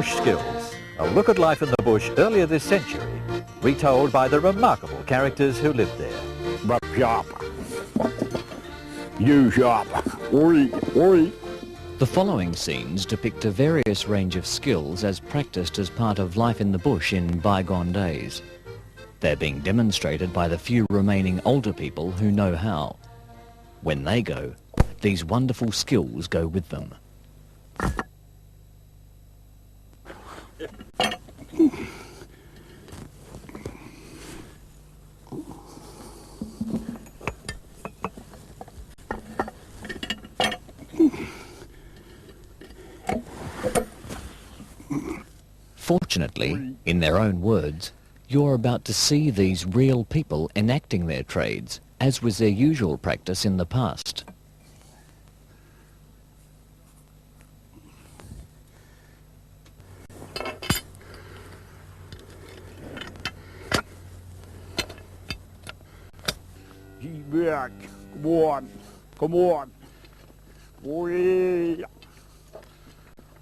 Bush Skills, a look at life in the bush earlier this century, retold by the remarkable characters who lived there. But sharp. You sharp. Oi, oi. The following scenes depict a various range of skills as practiced as part of life in the bush in bygone days. They're being demonstrated by the few remaining older people who know how. When they go, these wonderful skills go with them. Fortunately, in their own words, you're about to see these real people enacting their trades, as was their usual practice in the past. Back. Come on. Come on. Oi.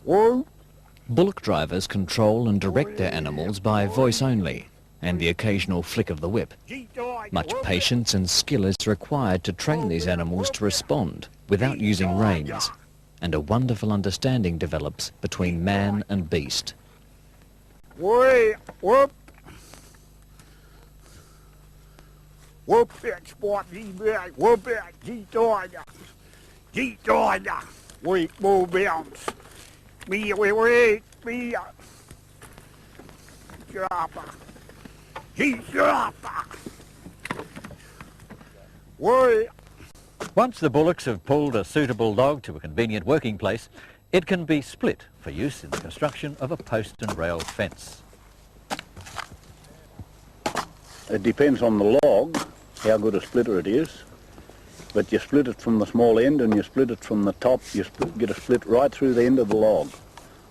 Oi. Bullock drivers control and direct their animals by voice only, and the occasional flick of the whip. Much patience and skill is required to train these animals to respond without using reins, and a wonderful understanding develops between man and beast. Oi. Whoop. Whoop that spot, back. Whoop that. G-toya. Wait, move bounce. Me, wait, me. Sharper. He's sharper. Wait. Once the bullocks have pulled a suitable log to a convenient working place, it can be split for use in the construction of a post and rail fence. It depends on the log, how good a splitter it is. But you split it from the small end and you split it from the top. You get a split right through the end of the log.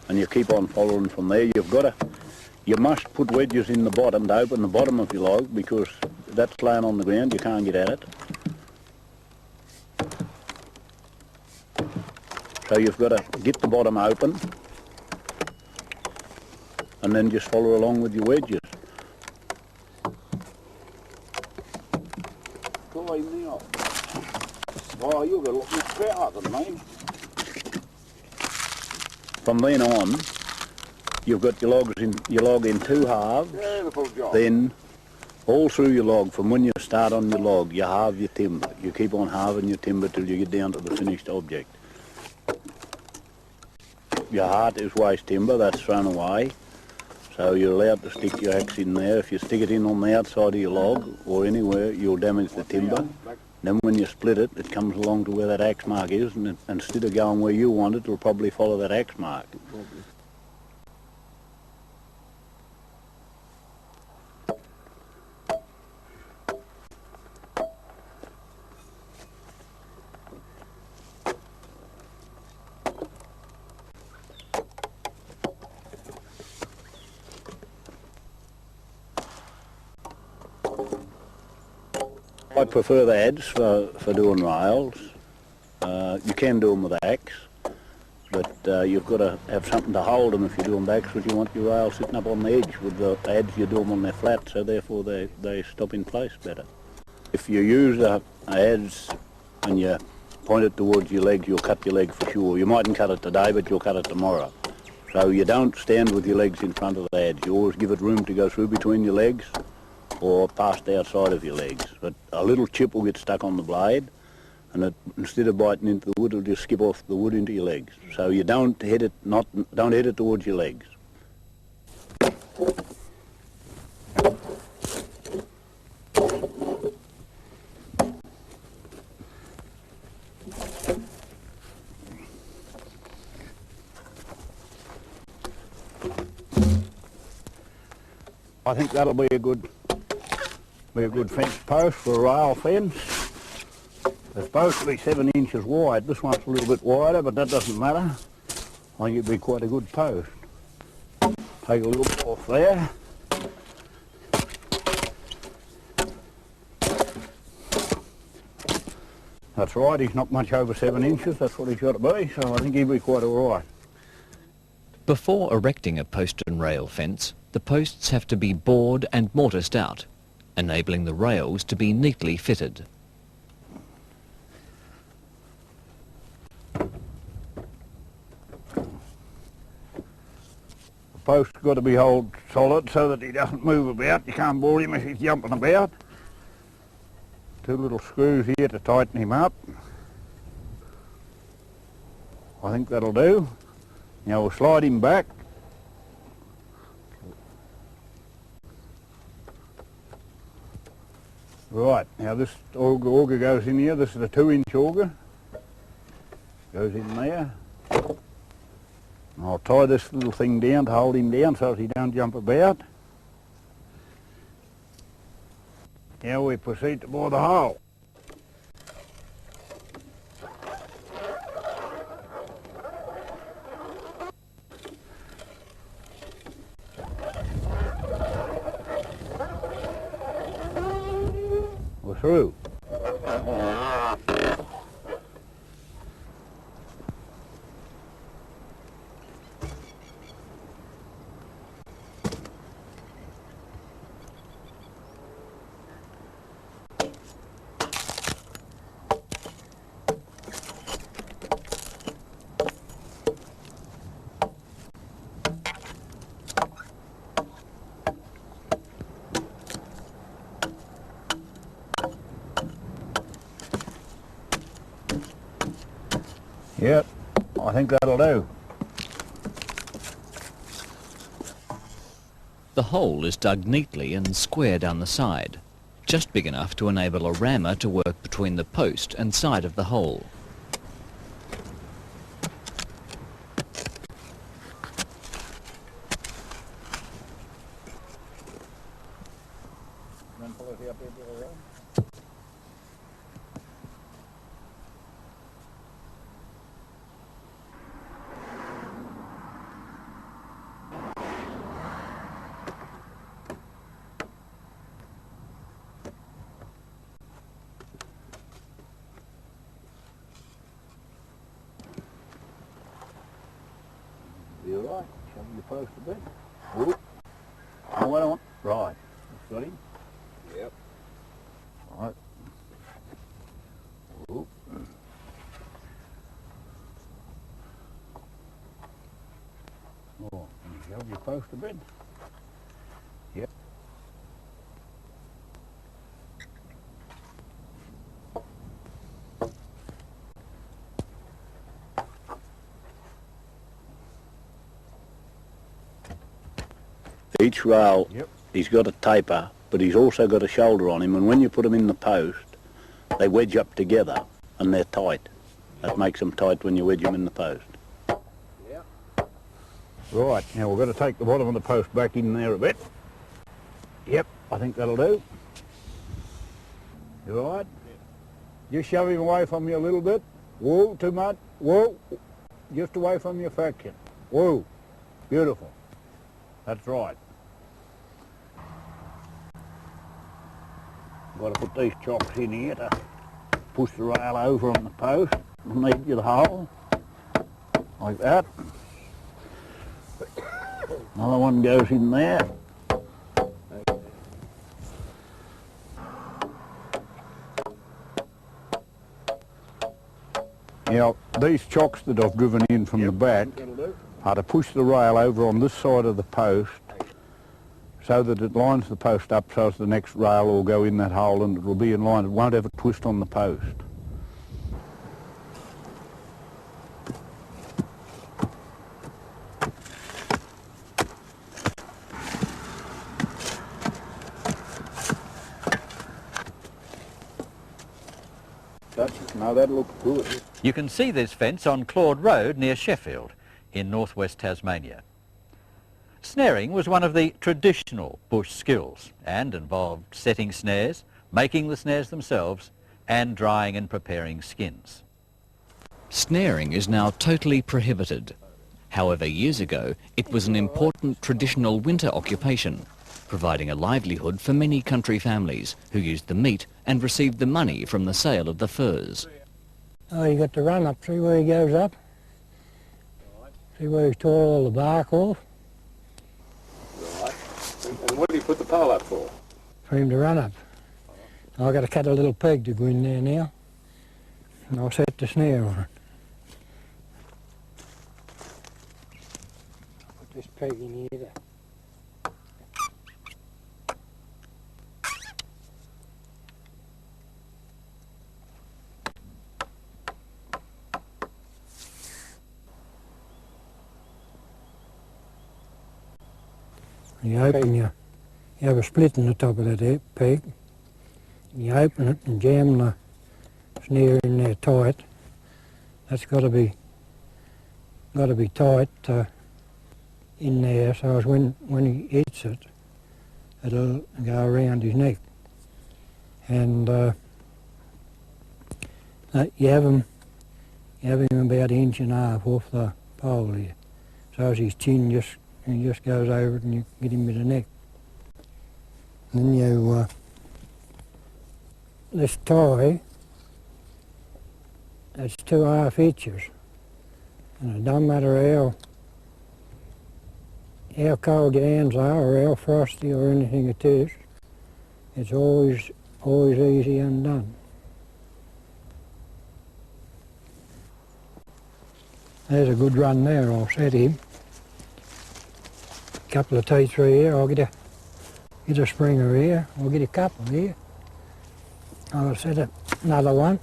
And you keep on following from there. You must put wedges in the bottom to open the bottom of your log, because if that's laying on the ground, you can't get at it. So you've got to get the bottom open and then just follow along with your wedges. Oh, you're going to look much better than me. From then on, you've got your log in two halves. Then, all through your log, from when you start on your log, you halve your timber. You keep on halving your timber till you get down to the finished object. Your heart is waste timber, that's thrown away. So you're allowed to stick your axe in there. If you stick it in on the outside of your log or anywhere, you'll damage the timber. Then when you split it, it comes along to where that axe mark is, and instead of going where you want it, it'll probably follow that axe mark. I prefer the adze for doing rails. You can do them with axe, but you've got to have something to hold them if you do them with axe, because you want your rails sitting up on the edge. With the adze, you do them on their flat, so therefore they stop in place better. If you use a adze and you point it towards your legs, you'll cut your leg for sure. You mightn't cut it today, but you'll cut it tomorrow. So you don't stand with your legs in front of the adze. You always give it room to go through between your legs, or past outside of your legs. But a little chip will get stuck on the blade, and instead of biting into the wood, it'll just skip off the wood into your legs. So you don't hit it towards your legs. I think that'll be a good fence post for a rail fence. They're supposed to be 7 inches wide. This one's a little bit wider, but that doesn't matter. I think it'd be quite a good post. Take a look off there. That's right, he's not much over 7 inches. That's what he's got to be, so I think he'll be quite all right. Before erecting a post and rail fence, the posts have to be bored and mortised out, enabling the rails to be neatly fitted. The post's got to be held solid so that he doesn't move about. You can't bore him if he's jumping about. 2 little screws here to tighten him up. I think that'll do. Now we'll slide him back. Right, now this auger goes in here. This is a 2-inch auger. Goes in there. And I'll tie this little thing down to hold him down so that he don't jump about. Now we proceed to bore the hole. We're through. Yep, I think that'll do. The hole is dug neatly and square down the side, just big enough to enable a rammer to work between the post and side of the hole. You all right? Shove your post a bit. Whoop. Oh, wait on. Right. That's got him. Yep. Right. Whoop. Oh, shove your post a bit. Yep. Each rail, Yep. he's got a taper, but he's also got a shoulder on him, and when you put them in the post, they wedge up together and they're tight. That makes them tight when you wedge them in the post. Yep. Right, now we're going to take the bottom of the post back in there a bit. Yep, I think that'll do. You all right? Yep. Just shove him away from you a little bit. Whoa, too much. Whoa, just away from your faction. Whoa, beautiful. That's right. Got to put these chocks in here to push the rail over on the post underneath the hole, like that. Another one goes in there. Now, these chocks that I've driven in from the back are to push the rail over on this side of the post so that it lines the post up so as the next rail will go in that hole and it will be in line. It won't have a twist on the post. Now that looks good. You can see this fence on Claude Road near Sheffield in northwest Tasmania. Snaring was one of the traditional bush skills and involved setting snares, making the snares themselves and drying and preparing skins. Snaring is now totally prohibited. However, years ago, it was an important traditional winter occupation, providing a livelihood for many country families who used the meat and received the money from the sale of the furs. Oh, you got to run up, see where he goes up? See where he's tore all the bark off? Right. And what do you put the pole up for? For him to run up. I've got to cut a little peg to go in there now. And I'll set the snare on it. I'll put this peg in here. You open you have a split in the top of that peg. You open it and jam the snare in there tight. That's got to be tight in there, so as when he hits it, it'll go around his neck. And you have him about 1.5 inches off the pole here, so as his chin just goes over it and you get him with the neck. And then you this tie, that's 2.5 inches, and it don't matter how cold your hands are or how frosty or anything it is, it's always easy undone. There's a good run there. I'll set him. Couple of teeth through here. I'll get a springer here. I'll get a couple here. I'll set another one.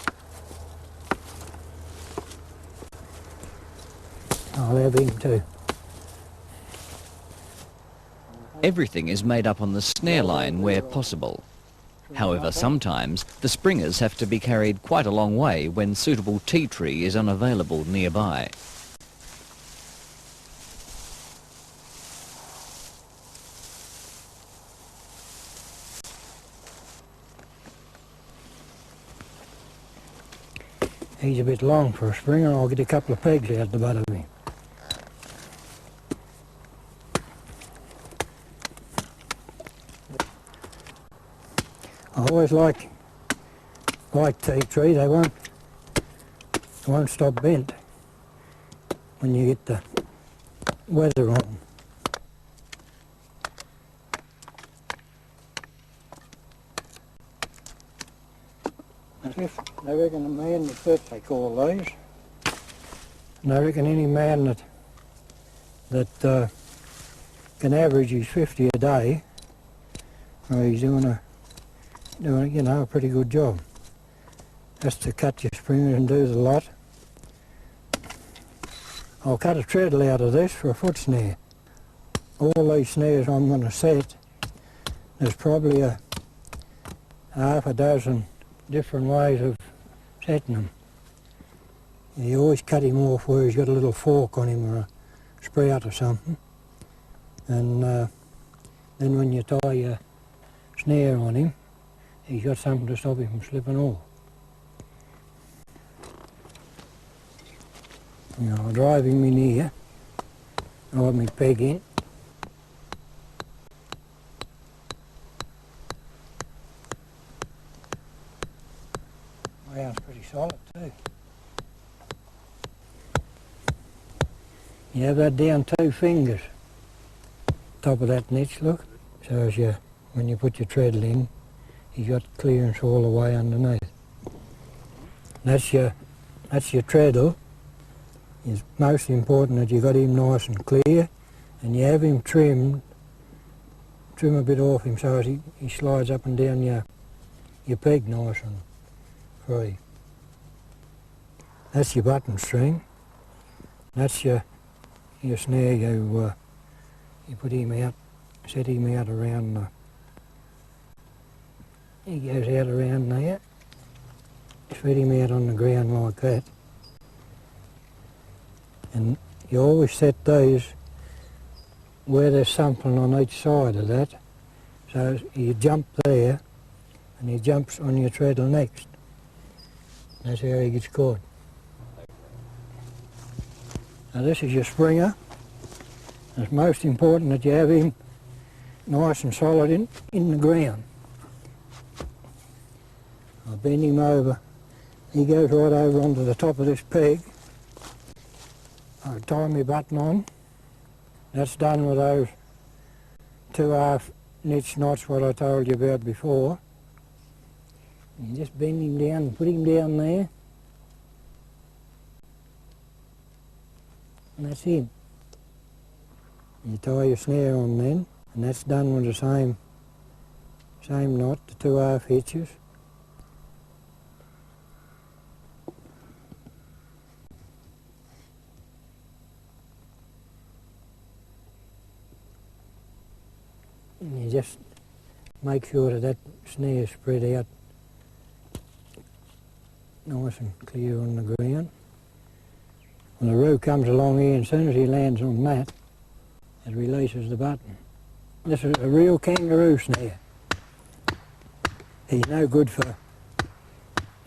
I'll have him too. Everything is made up on the snare line where possible. However, sometimes the springers have to be carried quite a long way when suitable tea tree is unavailable nearby. He's a bit long for a springer. I'll get a couple of pegs out the butt of him. I always like tea tree. They won't stop bent when you get the weather on. I reckon a man they call these. And I reckon any man that can average his 50 a day, he's doing a pretty good job. Just to cut your springers and do the lot. I'll cut a treadle out of this for a foot snare. All these snares I'm going to set, there's probably a half a dozen different ways of setting them. You always cut him off where he's got a little fork on him or a sprout or something, and then when you tie your snare on him, he's got something to stop him from slipping off. I'll drive him in here, drive my peg in. It's pretty solid too. You have that down 2 fingers, top of that niche, look. So as when you put your treadle in, you've got clearance all the way underneath. That's your treadle. It's most important that you got him nice and clear, and you have him trim a bit off him so as he slides up and down your peg nice and free. That's your button string. That's your snare. You put him out, set him out around he goes out around there. Set him out on the ground like that. And you always set these where there's something on each side of that. So you jump there and he jumps on your treadle next. That's how he gets caught. Now this is your springer. It's most important that you have him nice and solid in the ground. I'll bend him over. He goes right over onto the top of this peg. I tie my button on. That's done with those 2 half-inch knots what I told you about before. You just bend him down and put him down there. And that's him. You tie your snare on then, and that's done with the same knot, the 2 half hitches. And you just make sure that snare's spread out nice and clear on the ground. When the root comes along here, and as soon as he lands on that, it releases the button. This is a real kangaroo snare. He's no good for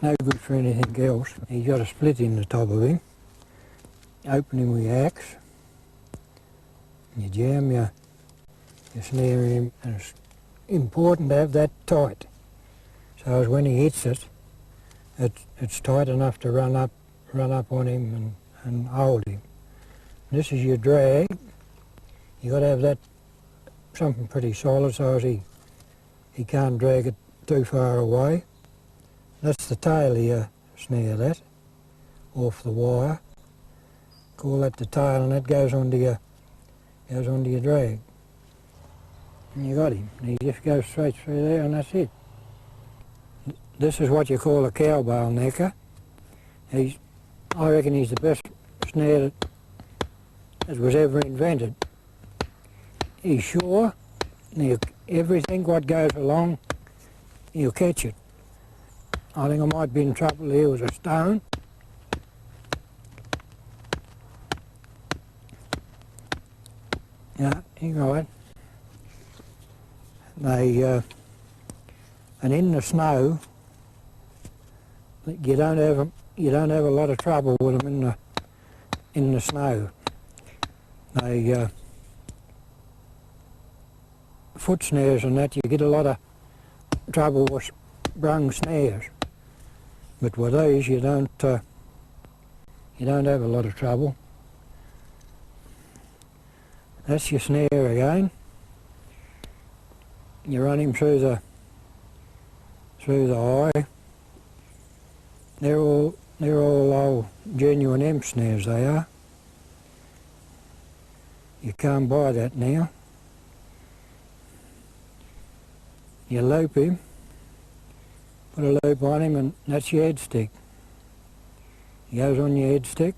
anything else. He's got a split in the top of him. Open him with your axe. And you jam your snare in him, and it's important to have that tight. So as when he hits it, it's tight enough to run up on him and hold him. This is your drag. You got to have that something pretty solid so as he can't drag it too far away. That's the tail of your snare, that, off the wire. Call that the tail, and that goes onto your drag. And you got him. And he just goes straight through there, and that's it. This is what you call a cowbell necker. I reckon he's the best snare that was ever invented. He's sure, and everything what goes along, he'll catch it. I think I might be in trouble here with a stone. Yeah, you got it. And in the snow, you don't have a lot of trouble with them in the snow. Foot snares and that, you get a lot of trouble with brung snares, but with these you don't have a lot of trouble. That's your snare again. You run him through the eye. They're all old genuine hemp snares, they are. You can't buy that now. You loop him, put a loop on him, and that's your head stick. He goes on your head stick.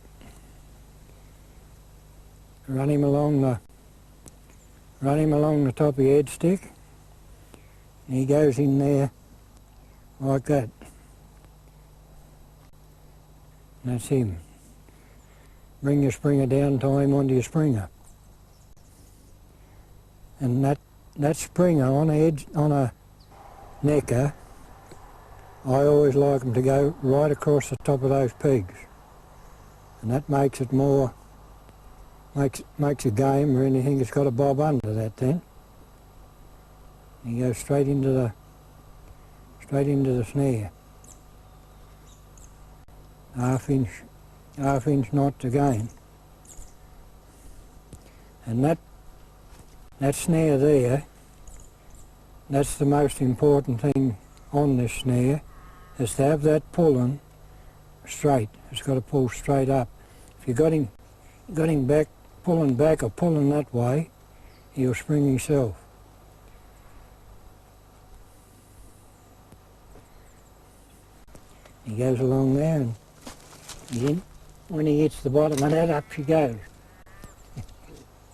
Run him along the top of your head stick, and he goes in there like that. And that's him. Bring your springer down, tie him onto your springer. And that springer on a necker, I always like them to go right across the top of those pegs, and that makes it more, makes a game or anything that's got a bob under that. Then you go straight into the snare. Half inch knots again, and that snare there, that's the most important thing on this snare, is to have that pulling straight. It's got to pull straight up. If you got him back, pulling back or pulling that way, he'll spring himself. He goes along there, and when he hits the bottom of that, up she goes.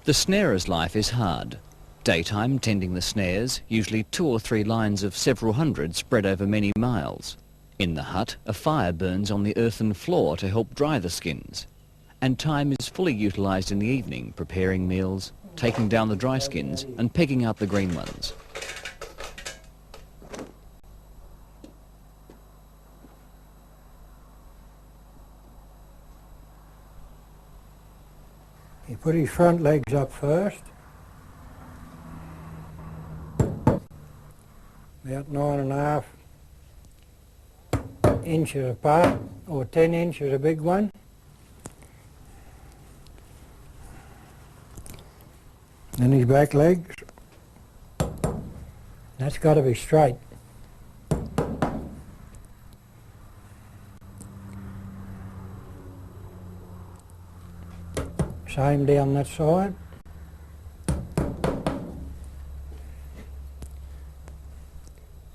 The snarer's life is hard. Daytime tending the snares, usually 2 or 3 lines of several hundred spread over many miles. In the hut, a fire burns on the earthen floor to help dry the skins. And time is fully utilised in the evening, preparing meals, taking down the dry skins and pegging out the green ones. You put his front legs up first, about 9.5 inches apart, or 10 inches a big one. Then his back legs. That's got to be straight. Same down that side.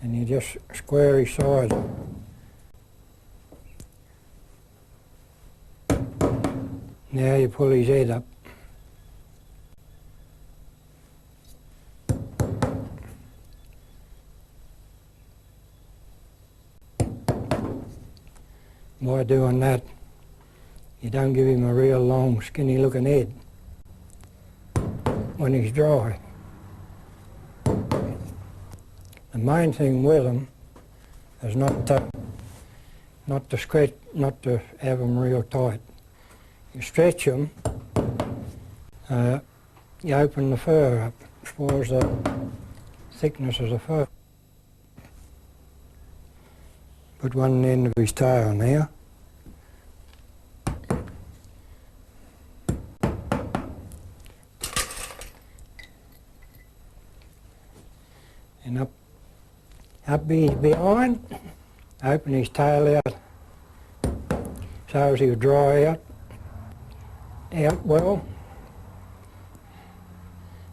And you just square his side. Now you pull his head up. By doing that, you don't give him a real long, skinny looking head when he's dry. The main thing with them is not to have them real tight. You stretch them, you open the fur up as far as the thickness of the fur. Put one end of his tail now. And up his behind, open his tail out so as he'll dry out well.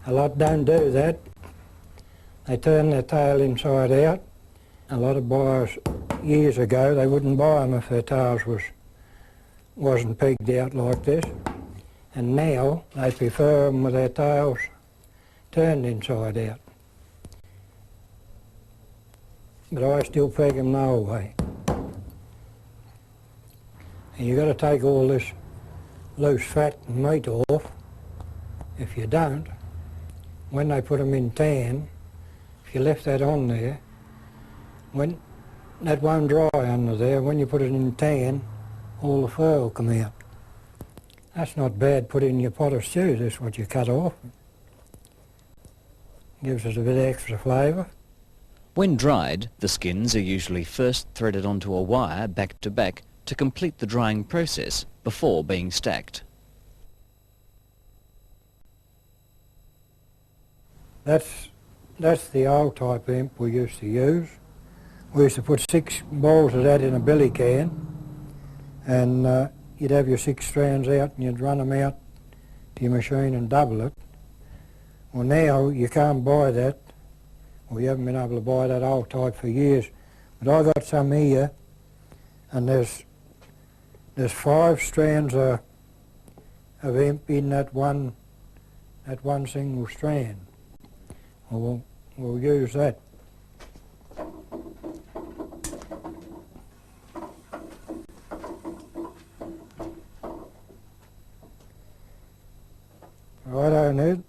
A lot don't do that. They turn their tail inside out. A lot of buyers years ago, they wouldn't buy them if their tails wasn't pegged out like this. And now they prefer them with their tails turned inside out. But I still peg them the whole way. And you've got to take all this loose fat and meat off. If you don't, when they put them in tan, if you left that on there, when that won't dry under there, when you put it in tan, all the fur will come out. That's not bad. Put in your pot of stew, this is what you cut off. Gives it a bit of extra flavour. When dried, the skins are usually first threaded onto a wire back to back to complete the drying process before being stacked. That's the old type imp we used to use. We used to put 6 balls of that in a billy can, and you'd have your 6 strands out and you'd run them out to your machine and double it. Well, now you can't buy that. Well, you haven't been able to buy that old type for years. But I got some here, and there's 5 strands of imp in that one single strand. Well, we'll use that. Righto, Ned.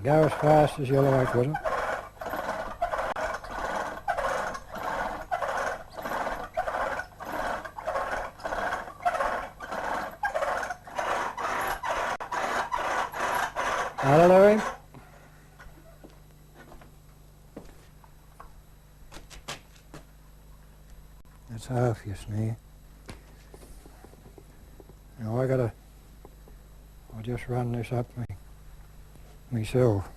Go as fast as you like with it. Hello. That's half your snare. Now I'll just run this up myself.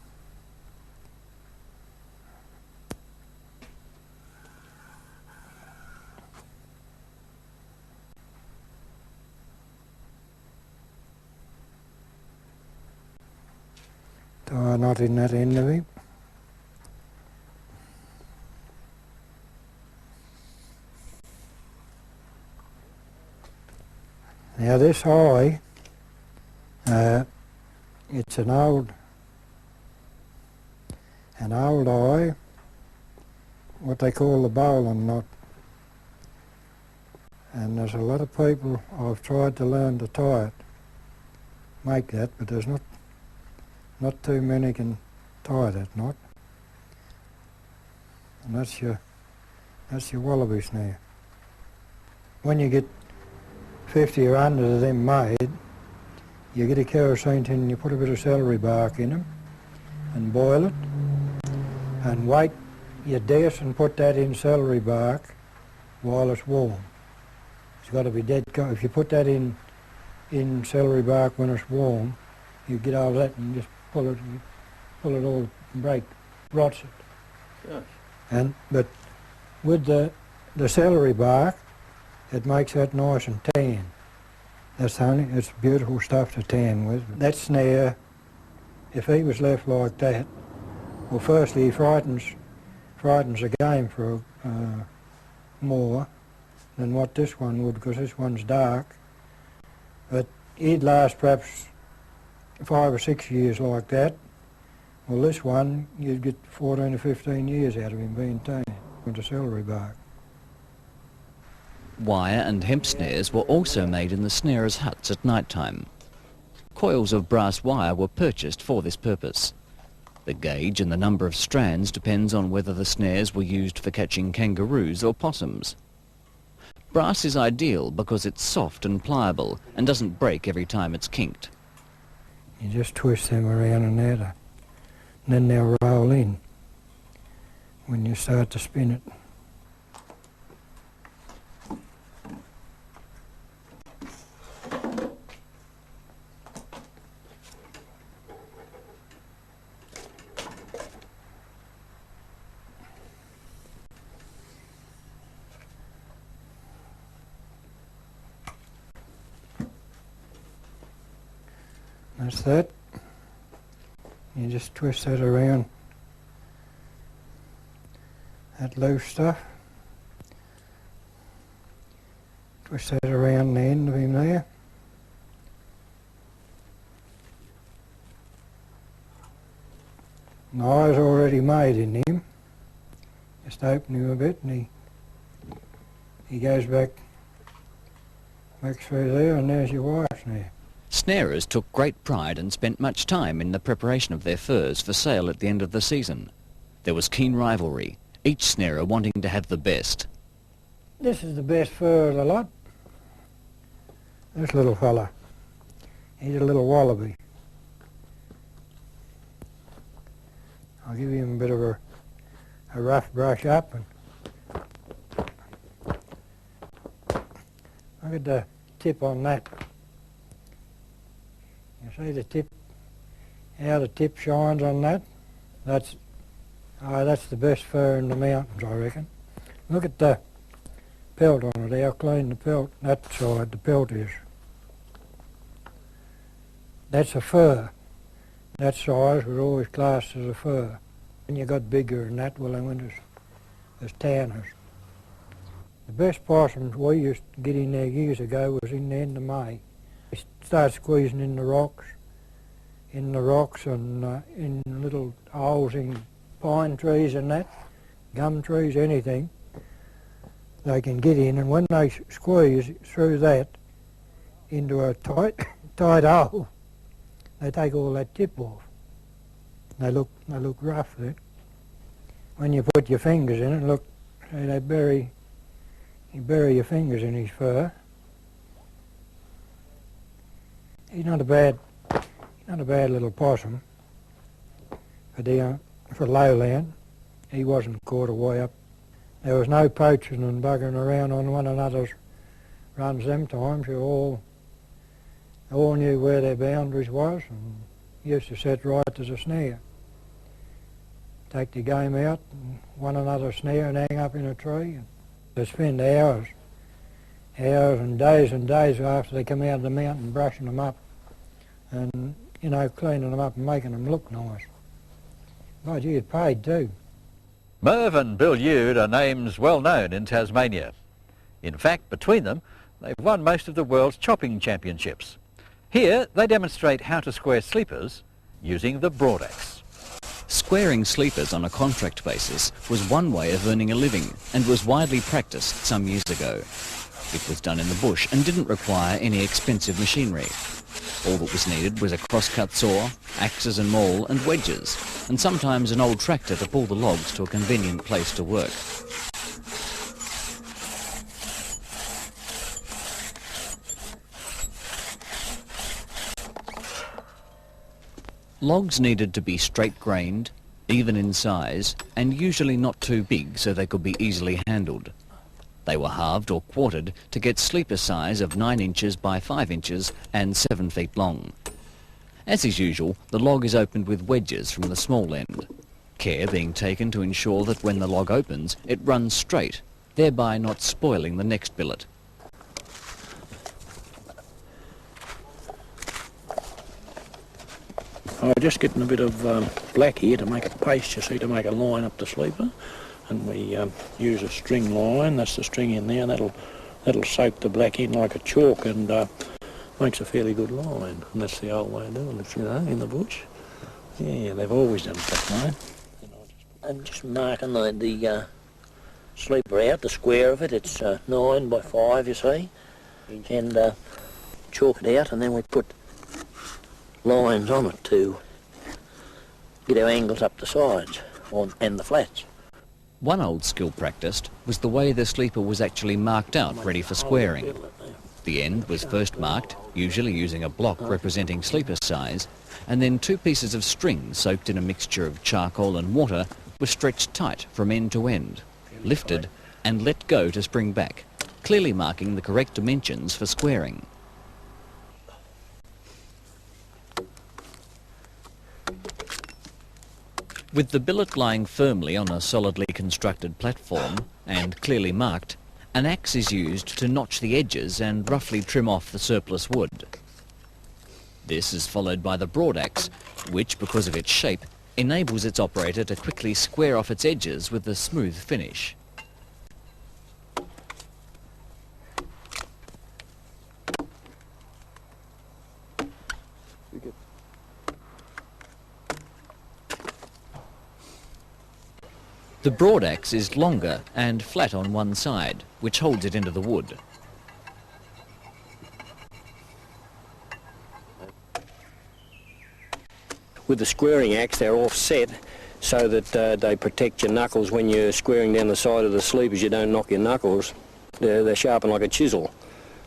Tie a knot in that end of him. Now this eye, it's an old eye, what they call the bowline knot. And there's a lot of people I've tried to learn to tie it, make that, but there's not too many can tie that knot. And that's your wallaby snare. When you get 50 or 100 of them made, you get a kerosene tin and you put a bit of celery bark in them and boil it and wait you mustn't put that in celery bark while it's warm. It's got to be dead cold. If you put that in celery bark when it's warm, you get all that and just pull it all and rots it. Yes. But with the celery bark, it makes that nice and tan. It's beautiful stuff to tan with. That snare, if he was left like that, well, firstly he frightens the game for more than what this one would, because this one's dark. But he'd last perhaps 5 or 6 years like that. Well, this one, you'd get 14 or 15 years out of him being tanned with the celery bark. Wire and hemp snares were also made in the snarers' huts at night time. Coils of brass wire were purchased for this purpose. The gauge and the number of strands depends on whether the snares were used for catching kangaroos or possums. Brass is ideal because it's soft and pliable and doesn't break every time it's kinked. You just twist them around and out, and then they'll roll in when you start to spin it. That's that. You just twist that around, that loose stuff. Twist that around the end of him there. The eye's already made in him. Just open him a bit and he goes back through there, and there's your wire snare. Snarers took great pride and spent much time in the preparation of their furs for sale at the end of the season. There was keen rivalry, each snarer wanting to have the best. This is the best fur of the lot. This little fella, he's a little wallaby. I'll give him a bit of a rough brush up, and look at the tip on that. You see the tip, how the tip shines on that? That's the best fur in the mountains, I reckon. Look at the pelt on it, how clean the pelt, that side, the pelt is. That's a fur. That size was always classed as a fur. When you got bigger than that, well, then went as tanners. The best possums we used to get in there years ago was in the end of May. We start squeezing in the rocks and in little holes in pine trees and that, gum trees, anything they can get in, and when they squeeze through that into a tight hole, they take all that tip off. They look rough then. When you put your fingers in it, look, see, you bury your fingers in his fur. He's not a bad little possum for lowland. He wasn't caught away up. There was no poaching and buggering around on one another's runs them times. You all knew where their boundaries was and used to set right as a snare. Take the game out, and one another's snare and hang up in a tree. And they spend hours and days after they come out of the mountain brushing them up and, you know, cleaning them up and making them look nice. By gee, it paid too. Merv and Bill are names well known in Tasmania. In fact, between them, they've won most of the world's chopping championships. Here, they demonstrate how to square sleepers using the broadaxe. Squaring sleepers on a contract basis was one way of earning a living and was widely practiced some years ago. It was done in the bush and didn't require any expensive machinery. All that was needed was a crosscut saw, axes and maul and wedges, and sometimes an old tractor to pull the logs to a convenient place to work. Logs needed to be straight-grained, even in size, and usually not too big so they could be easily handled. They were halved or quartered to get sleeper size of 9 inches by 5 inches and 7 feet long. As is usual, the log is opened with wedges from the small end, care being taken to ensure that when the log opens, it runs straight, thereby not spoiling the next billet. I'm just getting a bit of black here to make a paste, you see, to make a line up the sleeper. And we use a string line, that's the string in there, and that'll soak the black in like a chalk and makes a fairly good line. And that's the old way of doing it, you know, in the bush. Yeah, they've always done it that way. I'm just marking the sleeper out, the square of it. It's 9 by 5, you see. And chalk it out, and then we put lines on it to get our angles up the sides and the flats. One old skill practiced was the way the sleeper was actually marked out ready for squaring. The end was first marked, usually using a block representing sleeper size, and then 2 pieces of string soaked in a mixture of charcoal and water were stretched tight from end to end, lifted and let go to spring back, clearly marking the correct dimensions for squaring. With the billet lying firmly on a solidly constructed platform and clearly marked, an axe is used to notch the edges and roughly trim off the surplus wood. This is followed by the broad axe, which, because of its shape, enables its operator to quickly square off its edges with a smooth finish. The broad axe is longer and flat on one side, which holds it into the wood. With the squaring axe, they're offset so that they protect your knuckles when you're squaring down the side of the sleepers. You don't knock your knuckles. They're sharpened like a chisel,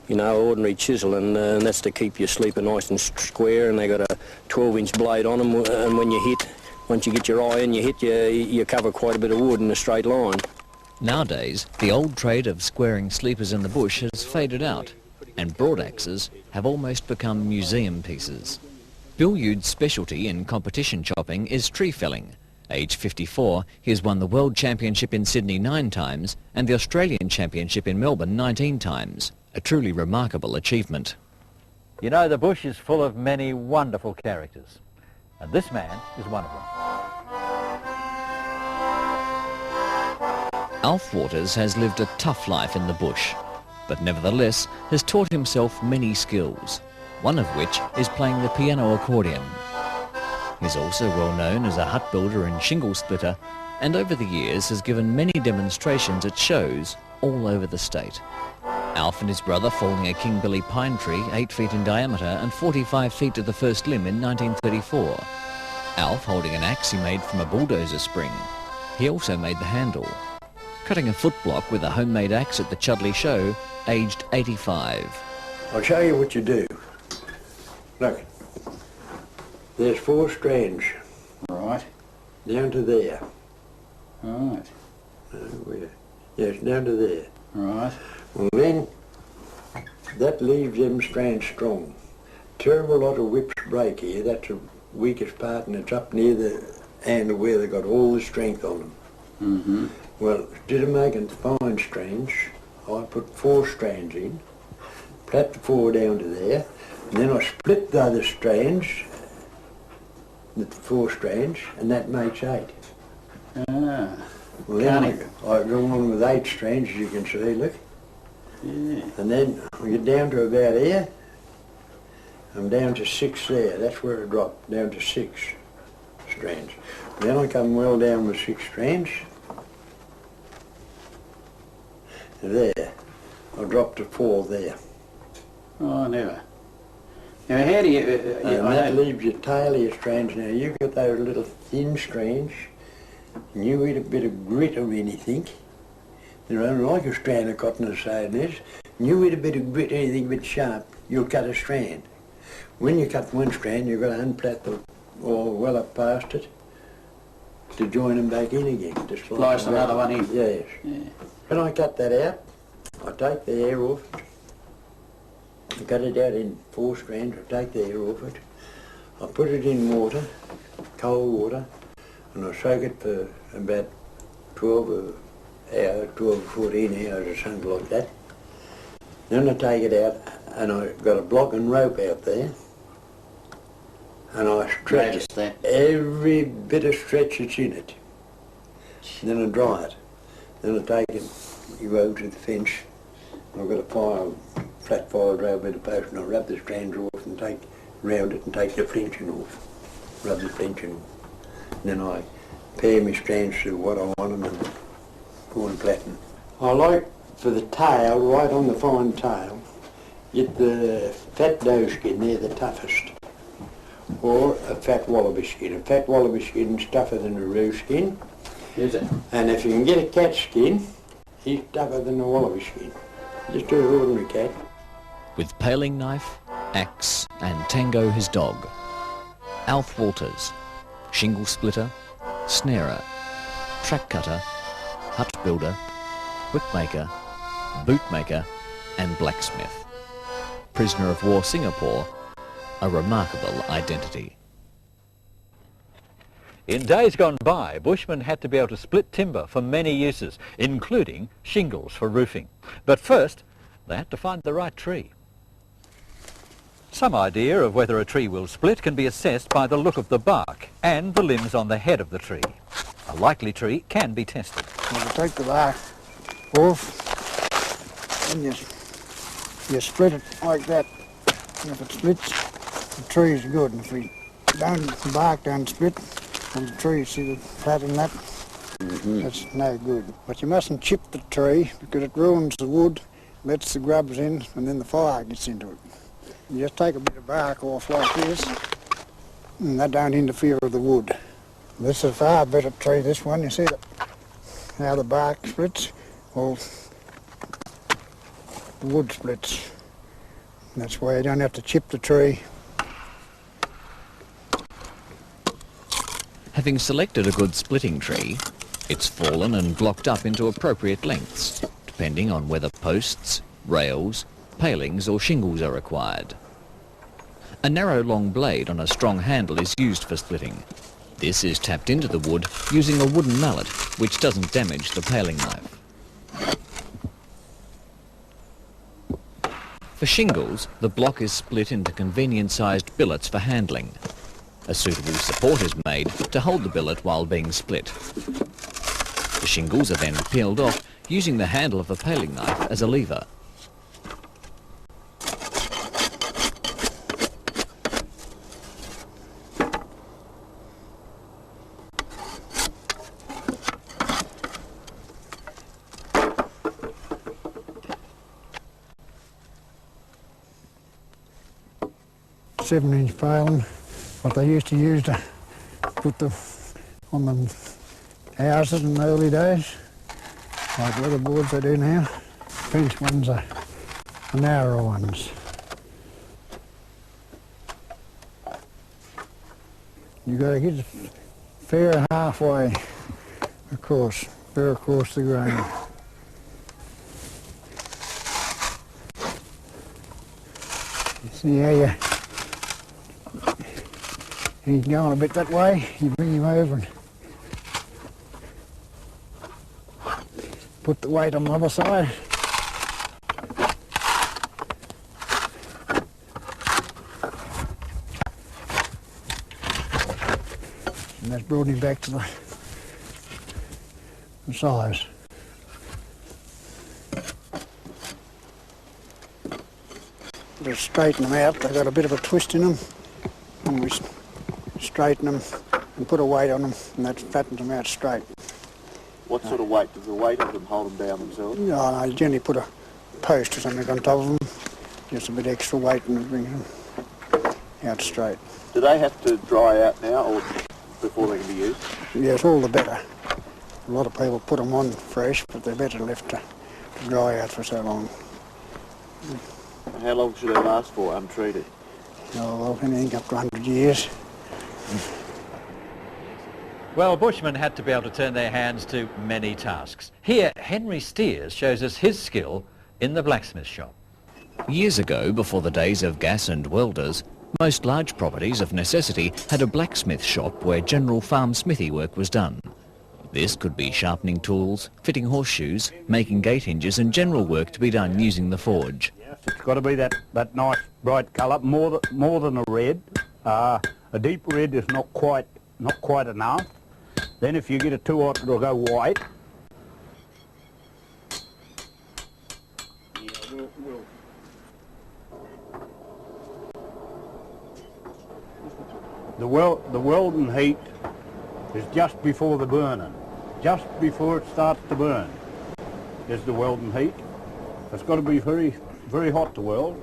you know, ordinary chisel, and that's to keep your sleeper nice and square. And they got a 12-inch blade on them, and when you hit, once you get your eye in, you hit, you cover quite a bit of wood in a straight line. Nowadays, the old trade of squaring sleepers in the bush has faded out, and broad axes have almost become museum pieces. Bill Yude's specialty in competition chopping is tree felling. Aged 54, he has won the World Championship in Sydney 9 times and the Australian Championship in Melbourne 19 times. A truly remarkable achievement. You know, the bush is full of many wonderful characters, and this man is one of them. Alf Waters has lived a tough life in the bush, but nevertheless has taught himself many skills, one of which is playing the piano accordion. He's also well known as a hut builder and shingle splitter, and over the years has given many demonstrations at shows all over the state. Alf and his brother falling a King Billy pine tree 8 feet in diameter and 45 feet to the first limb in 1934. Alf holding an axe he made from a bulldozer spring. He also made the handle. Cutting a footblock with a homemade axe at the Chudley show, aged 85. I'll show you what you do. Look, there's 4 strands. Right. Down to there. Right. Where? Yes, down to there. Right. Well then, that leaves them strands strong. Terrible lot of whips break here. That's the weakest part, and it's up near the handle where they got all the strength on them. Mm-hmm. Well, instead of making fine strands, I put 4 strands in, plait the 4 down to there, and then I split the other strands, the 4 strands, and that makes 8. Ah. Well, then I go on with 8 strands, as you can see, look. Yeah. And then we get down to about here. I'm down to 6 there. That's where I drop, down to 6 strands. Then I come well down with 6 strands. There. I'll drop to 4 there. Oh, never. Now, how do you... And that leaves your tail of your strands. Now, you've got those little thin strands, and you eat a bit of grit or anything. They're only like a strand of cotton or so it is. And you eat a bit of grit, anything a bit sharp, you'll cut a strand. When you cut one strand, you've got to unplait the, or well up past it, to join them back in again. To Slice another one in? Yes. Yeah. When I cut that out, I take the hair off it. I cut it out in 4 strands, I take the hair off it. I put it in water, cold water, and I soak it for about 12 hours, 12 or 14 hours or something like that. Then I take it out and I got a block and rope out there, and I stretch every bit of stretch that's in it. Then I dry it. Then I take it, you go to the fence. I've got a flat fire drill with a post, and I rub the strands off and take round it and take the flinching off. Rub the flinching off. And then I pair my strands to what I want them and go and flatten. I like for the tail, right on the fine tail, get the fat doe skin, they're the toughest. Or a fat wallaby skin. A fat wallaby skin's tougher than a roo skin. Is it? And if you can get a cat skin, he's tougher than a wallaby skin. Just do an ordinary cat. With paling knife, axe and Tango his dog. Alf Walters, shingle splitter, snarer, track cutter, hut builder, whip maker, boot maker and blacksmith. Prisoner of war Singapore, a remarkable identity. In days gone by, bushmen had to be able to split timber for many uses, including shingles for roofing. But first, they had to find the right tree. Some idea of whether a tree will split can be assessed by the look of the bark and the limbs on the head of the tree. A likely tree can be tested. Well, you take the bark off and you split it like that. And if it splits, the tree's good. And if the bark don't split, and the tree, see the flat in that, that's no good. But you mustn't chip the tree because it ruins the wood, lets the grubs in, and then the fire gets into it. You just take a bit of bark off like this, and that don't interfere with the wood. This is a far better tree, this one. You see how the bark splits? Well, the wood splits. And that's why you don't have to chip the tree. Having selected a good splitting tree, it's fallen and blocked up into appropriate lengths, depending on whether posts, rails, palings or shingles are required. A narrow long blade on a strong handle is used for splitting. This is tapped into the wood using a wooden mallet, which doesn't damage the paling knife. For shingles, the block is split into convenient-sized billets for handling. A suitable support is made to hold the billet while being split. The shingles are then peeled off using the handle of the paling knife as a lever. Seven-inch paling, what they used to use to put on the houses in the early days, like weatherboards they do now. Fence ones are the narrower ones. You got to get it fair halfway across, fair across the grain. You see how he's going a bit that way, you bring him over and put the weight on the other side. And that's brought him back to the size. Just straighten them out, they've got a bit of a twist in them, and we straighten them and put a weight on them, and that fattens them out straight. What sort of weight? Does the weight of them hold them down themselves? No, I generally put a post or something on top of them, just a bit extra weight, and it brings them out straight. Do they have to dry out now or before they can be used? Yes, all the better. A lot of people put them on fresh, but they're better left to dry out for so long. How long should they last for untreated? Oh, well, anything up to 100 years. Well, bushmen had to be able to turn their hands to many tasks. Here, Henry Steers shows us his skill in the blacksmith shop. Years ago, before the days of gas and welders, most large properties of necessity had a blacksmith shop where general farm smithy work was done. This could be sharpening tools, fitting horseshoes, making gate hinges and general work to be done using the forge. Yes, it's got to be that nice bright colour, more than a red. A deep red is not quite enough. Then if you get it too hot, it'll go white. The welding heat is just before the burning. Just before it starts to burn is the welding heat. It's got to be very, very hot to weld.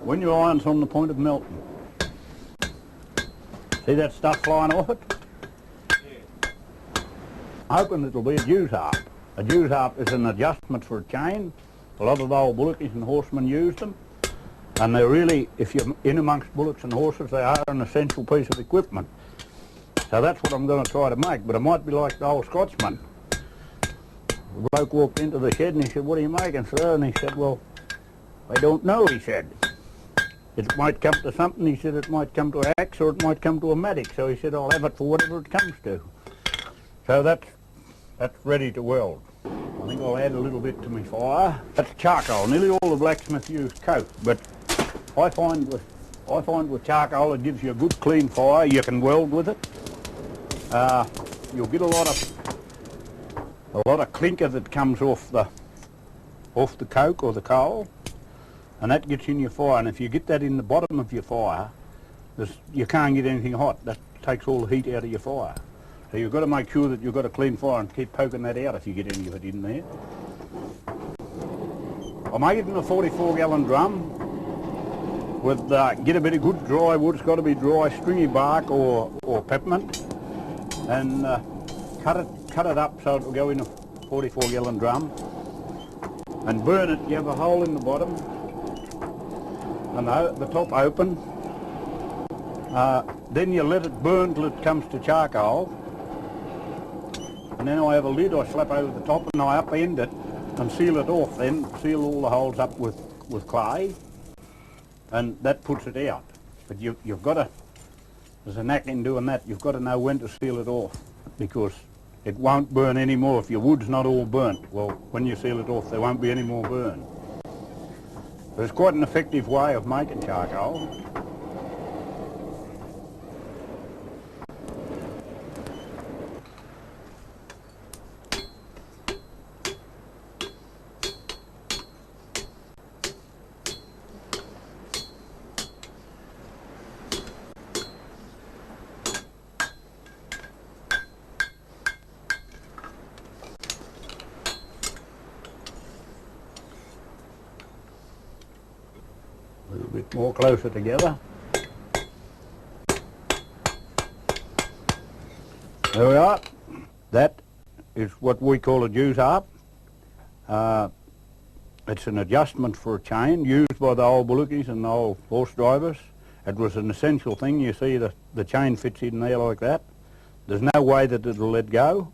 When your iron's on the point of melting. See that stuff flying off it? I'm hoping it'll be a jews harp. A jews harp is an adjustment for a chain. A lot of the old bullockies and horsemen use them. And they're really, if you're in amongst bullocks and horses, they are an essential piece of equipment. So that's what I'm going to try to make, but it might be like the old Scotsman. The bloke walked into the shed and he said, "What are you making, sir?" And he said, "Well, I don't know," he said. "It might come to something," he said. "It might come to an axe or it might come to a mattock." So he said, "I'll have it for whatever it comes to." So that's ready to weld. I think I'll add a little bit to my fire. That's charcoal. Nearly all the blacksmiths use coke, but I find with charcoal it gives you a good clean fire. You can weld with it. You'll get a lot of clinker that comes off the coke or the coal, and that gets in your fire. And if you get that in the bottom of your fire, you can't get anything hot. That takes all the heat out of your fire. So you've got to make sure that you've got a clean fire and keep poking that out if you get any of it in there. I make it in a 44-gallon drum. Get a bit of good dry wood. It's got to be dry, stringy bark or peppermint, and cut it up so it will go in a 44-gallon drum, and burn it. You have a hole in the bottom and the top open. Then you let it burn till it comes to charcoal, and then I have a lid I slap over the top and I upend it and seal it off. Then seal all the holes up with clay, and that puts it out. But you've got to, there's a knack in doing that. You've got to know when to seal it off, because it won't burn anymore if your wood's not all burnt. Well, when you seal it off, there won't be any more burn. But it's quite an effective way of making charcoal. A little bit more closer together. There we are. That is what we call a jews harp. It's an adjustment for a chain used by the old bullockies and the old horse drivers. It was an essential thing. You see the chain fits in there like that. There's no way that it'll let go.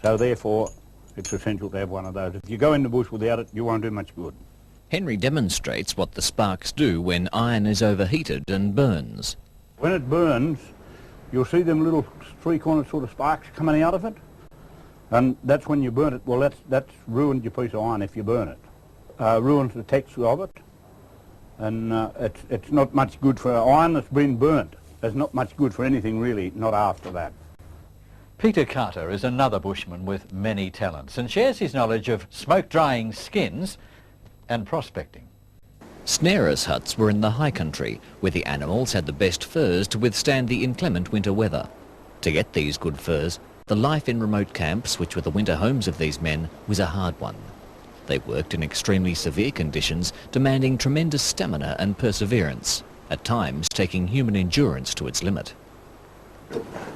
So therefore it's essential to have one of those. If you go in the bush without it, you won't do much good. Henry demonstrates what the sparks do when iron is overheated and burns. When it burns, you'll see them little three-cornered sort of sparks coming out of it, and that's when you burn it. Well, that's ruined your piece of iron if you burn it. Ruins the texture of it, and it's not much good for iron that's been burnt. It's not much good for anything really, not after that. Peter Carter is another bushman with many talents and shares his knowledge of smoke-drying skins and prospecting. Snares huts were in the high country, where the animals had the best furs to withstand the inclement winter weather. To get these good furs, the life in remote camps, which were the winter homes of these men, was a hard one. They worked in extremely severe conditions, demanding tremendous stamina and perseverance, at times taking human endurance to its limit.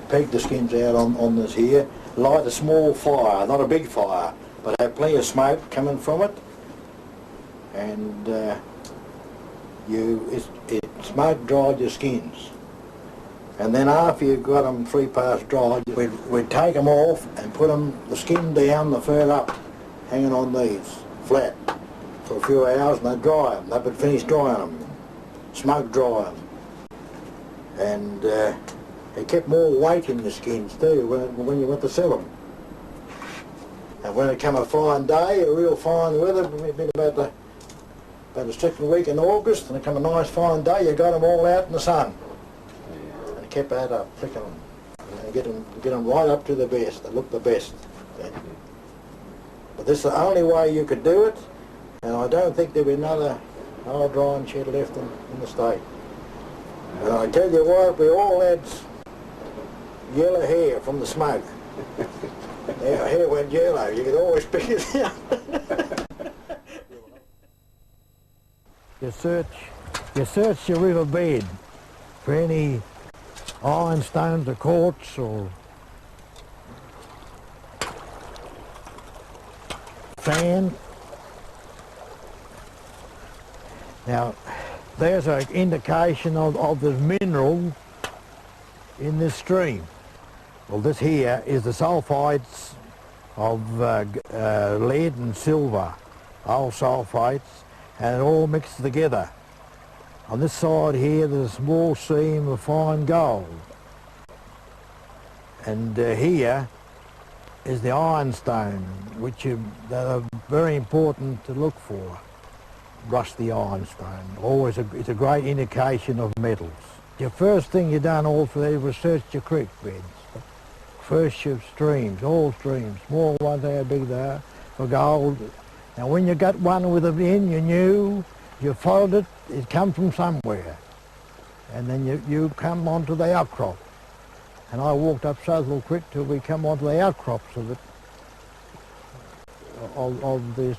Peg the skins out on this here, light a small fire, not a big fire, but have plenty of smoke coming from it, and it smoke dried your skins, And then after you've got them 3 parts dry, we'd take them off and put them, the skin down, the fur up, hanging on these, flat, for a few hours, and they'd dry them. They would finish drying them, smoke dry them. And it kept more weight in the skins too when you went to sell them. And when it came a fine day, a real fine weather, it'd been about the second week in August, and it came a nice fine day, you got them all out in the sun. And it kept at up, flicking them, and get them right up to the best. They look the best. But this is the only way you could do it, and I don't think there'll be another old drying shed left in the state. And I tell you what, we all had yellow hair from the smoke. Our hair went yellow, you could always pick it out. You search your river bed for any ironstones or quartz or sand. Now, there's an indication of the mineral in this stream. Well, this here is the sulphides of lead and silver, old sulphides, and it all mixed together. On this side here, there's a small seam of fine gold. And here is the ironstone, which are very important to look for. Rusty ironstone. Always it's a great indication of metals. The first thing you done also is research your creek beds. First your streams, all streams, small ones, how big they are, for gold. Now when you got one with a in, you knew, you followed it, it come from somewhere. And then you come onto the outcrop. And I walked up Southwell Creek till we come onto the outcrops of it, of this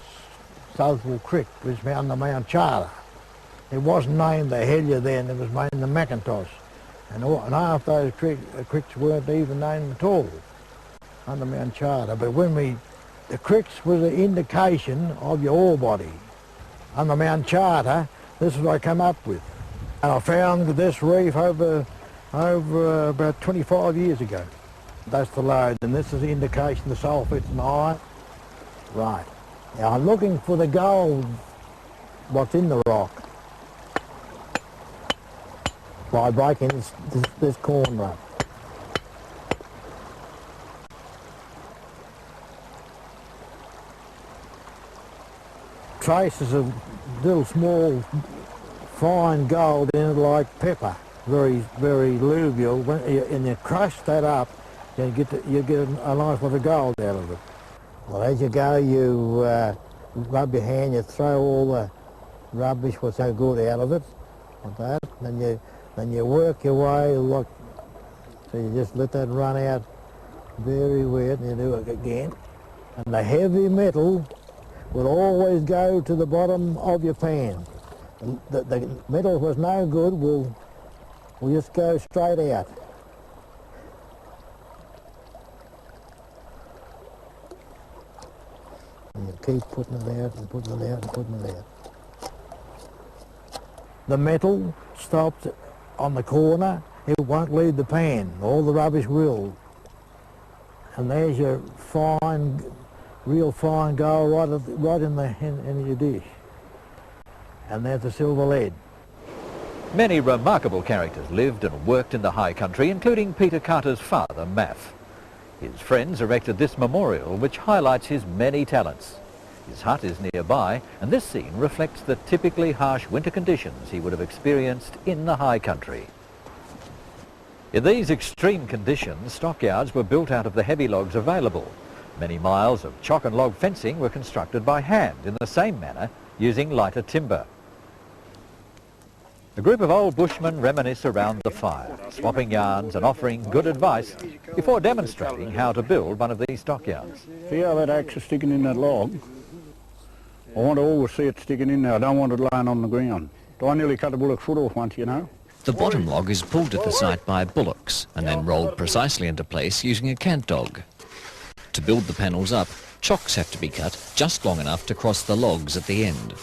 Southwell Creek, which is on the Mount Charter. It wasn't named the Hellier then, it was named the Macintosh. And half those creeks weren't even named at all on the Mount Charter. But the creeks was an indication of your ore body. On the Mount Charter, this is what I come up with. And I found this reef over about 25 years ago. That's the lode, and this is the indication of the sulphates and iron. Right. Now I'm looking for the gold, what's in the rock, by breaking this corner up. Traces of little small fine gold in it like pepper, very, very alluvial, and you crush that up, you get a nice lot of gold out of it. Well, as you go, you rub your hand, you throw all the rubbish what's so good out of it, like that, then you work your way, look, so you just let that run out very wet, and you do it again. And the heavy metal will always go to the bottom of your pan. The metal was no good, will just go straight out. And you keep putting it out and putting it out and putting it out. The metal stops on the corner, it won't leave the pan, all the rubbish will. And there's your fine, real fine gold right in your dish. And there's the silver lead. Many remarkable characters lived and worked in the high country, including Peter Carter's father, Maff. His friends erected this memorial which highlights his many talents. His hut is nearby, and this scene reflects the typically harsh winter conditions he would have experienced in the high country. In these extreme conditions, stockyards were built out of the heavy logs available. Many miles of chock and log fencing were constructed by hand in the same manner, using lighter timber. A group of old bushmen reminisce around the fire, swapping yarns and offering good advice before demonstrating how to build one of these stockyards. See how that axe is sticking in that log? I want to always see it sticking in there. I don't want it lying on the ground. I nearly cut a bullock's foot off once, you know. The bottom log is pulled at the site by bullocks and then rolled precisely into place using a cant dog. To build the panels up, chocks have to be cut just long enough to cross the logs at the end.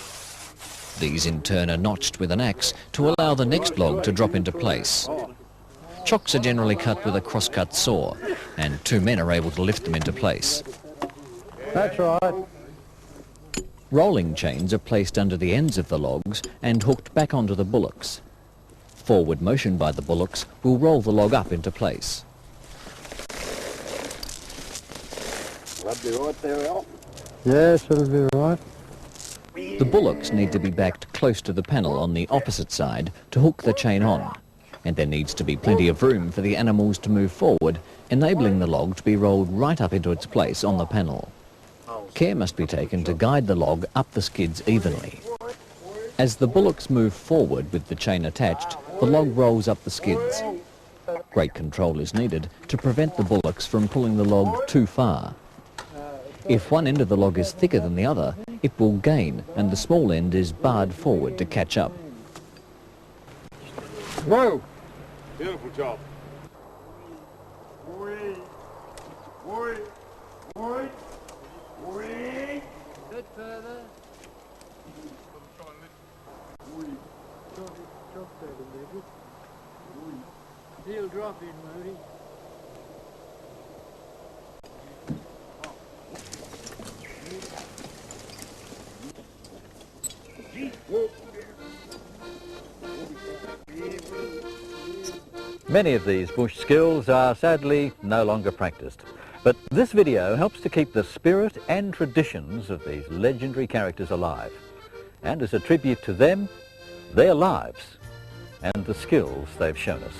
These in turn are notched with an axe to allow the next log to drop into place. Chocks are generally cut with a crosscut saw, and 2 men are able to lift them into place. That's right. Rolling chains are placed under the ends of the logs and hooked back onto the bullocks. Forward motion by the bullocks will roll the log up into place. That'd be right there, Al. Yes, it'll be right. The bullocks need to be backed close to the panel on the opposite side to hook the chain on, and there needs to be plenty of room for the animals to move forward, enabling the log to be rolled right up into its place on the panel. Care must be taken to guide the log up the skids evenly. As the bullocks move forward with the chain attached, the log rolls up the skids. Great control is needed to prevent the bullocks from pulling the log too far. If one end of the log is thicker than the other, it will gain, and the small end is barred forward to catch up. Whoa! Beautiful job. Bit further. He'll drop in, Moody. Many of these bush skills are sadly no longer practiced, but this video helps to keep the spirit and traditions of these legendary characters alive, and as a tribute to them, their lives, and the skills they've shown us.